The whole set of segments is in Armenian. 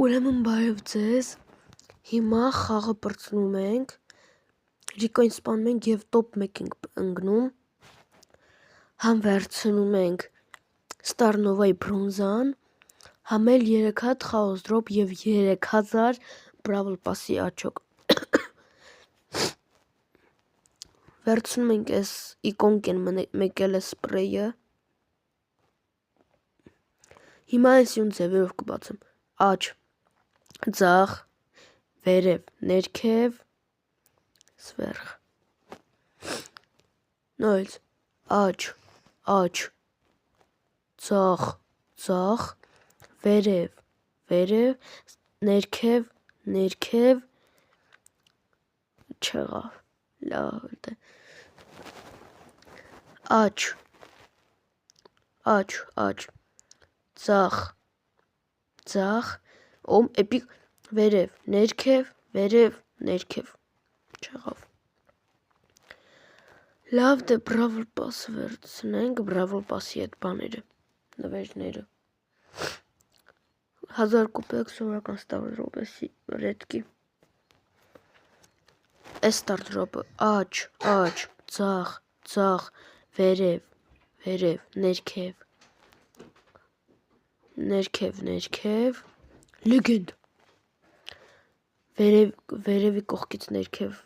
Ուրեմն բարև ձեզ, հիմա խաղը պրծնում ենք, Ռիկոյին սպանում ենք և տոպ 1 ենք ընկնում, համ վերցնում ենք Ստարնովայի բրոնզան, համ էլ 3 հատ խաոս դրոպ և 3000 բրավլ պասի աչոկ, վերցնում ենք այս իկոնքեն մեկել է սպրեյը, հիմա այսյուն ձևերով կբացեմ, աչ, ձախ, վերև, ներքև, սվերխ, նույնց, աչ, ձախ, վերև, ներքև, չեղավ, լավ է, աչ, ձախ, էպիկ, վերև, ներքև, չեղավ, լավ դե բրավլ պասը վերցնենք, բրավլ պասի այդ բաները, նվերները, 1000 կուպեկ սովորական ստարդրոպի ռետքի, այս ստարդրոպը, աչ, ձախ, վերև, ներքև, լեգենդ, վերևի կողքից ներքև,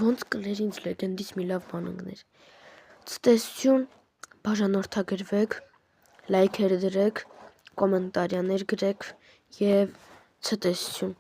ոնց կլեր ինձ լեգենդից մի լավ բան ընկներ, ցտեսություն, բաժանորդագրվեք, լայքեր դրեք, կոմենտարիաներ գրեք և ցտեսություն։